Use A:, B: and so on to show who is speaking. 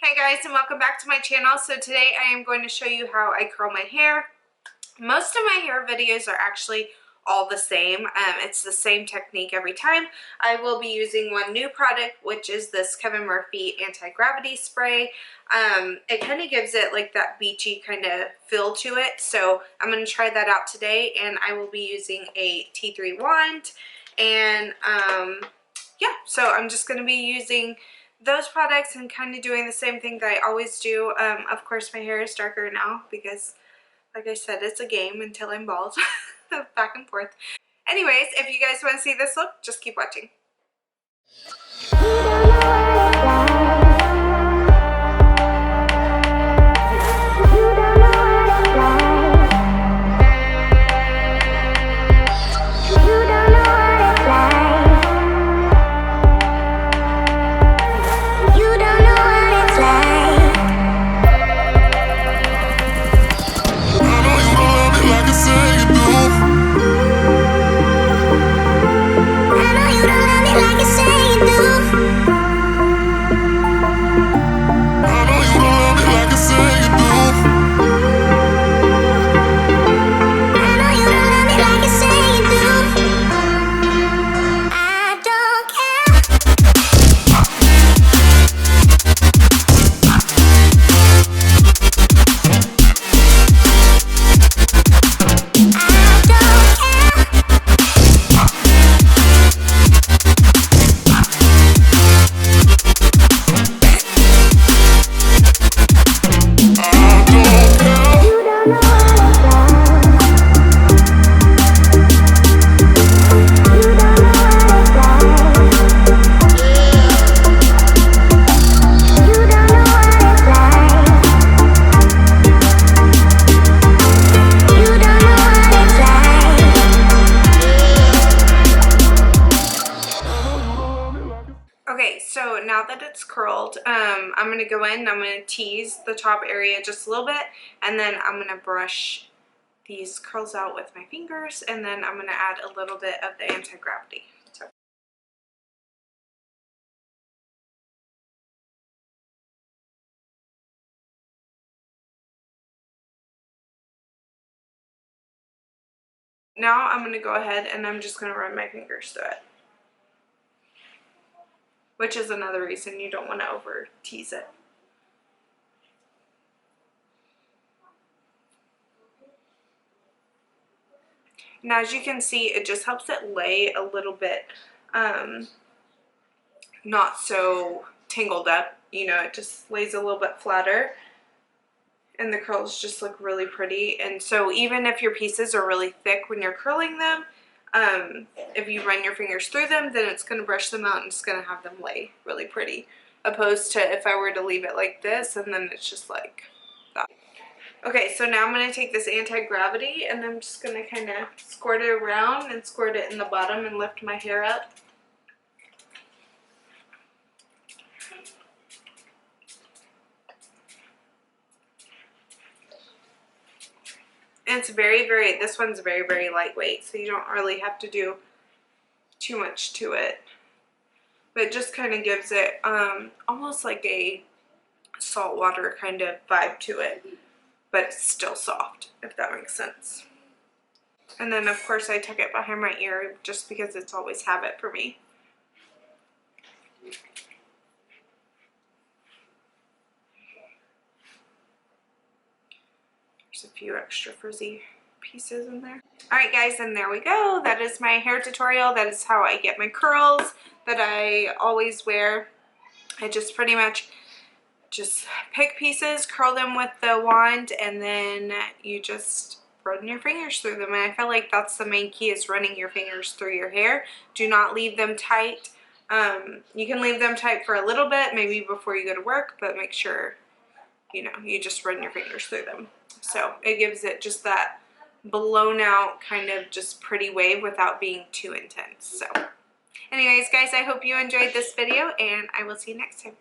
A: Hey guys, and welcome back to my channel. So today I am going to show you how I curl my hair. Most of my hair videos are actually all the same. It's the same technique every time. I will be using one new product, which is this Kevin Murphy anti-gravity spray. It kind of gives it like that beachy kind of feel to it. So I'm going to try that out today, and I will be using a T3 wand. And yeah, so I'm just going to be using those products and kind of doing the same thing that I always do. Of course, my hair is darker now because, like I said, it's a game until I'm bald. Back and forth. Anyways, if you guys want to see this look, just keep watching. Okay, so now that it's curled, I'm going to go in, I'm going to tease the top area just a little bit, and then I'm going to brush these curls out with my fingers, and then I'm going to add a little bit of the anti-gravity. So. Now I'm going to go ahead and I'm just going to run my fingers through it. Which is another reason you don't want to over tease it. Now as you can see, it just helps it lay a little bit not so tangled up. You know, it just lays a little bit flatter. And the curls just look really pretty. And so even if your pieces are really thick when you're curling them, if you run your fingers through them, then it's going to brush them out and it's going to have them lay really pretty. Opposed to if I were to leave it like this and then it's just like that. Okay, so now I'm going to take this anti-gravity and I'm just going to kind of squirt it around and squirt it in the bottom and lift my hair up. And it's this one's very lightweight, so you don't really have to do too much to it. But it just kind of gives it almost like a saltwater kind of vibe to it. But it's still soft, if that makes sense. And then of course I tuck it behind my ear just because it's always habit for me. There's a few extra frizzy pieces in there. Alright guys, and there we go. That is my hair tutorial. That is how I get my curls that I always wear. I just pretty much just pick pieces, curl them with the wand, and then you just run your fingers through them. And I feel like that's the main key, is running your fingers through your hair. Do not leave them tight. You can leave them tight for a little bit, maybe before you go to work, but make sure, you know, you just run your fingers through them. So it gives it just that blown out kind of just pretty wave without being too intense. So anyways guys, I hope you enjoyed this video and I will see you next time.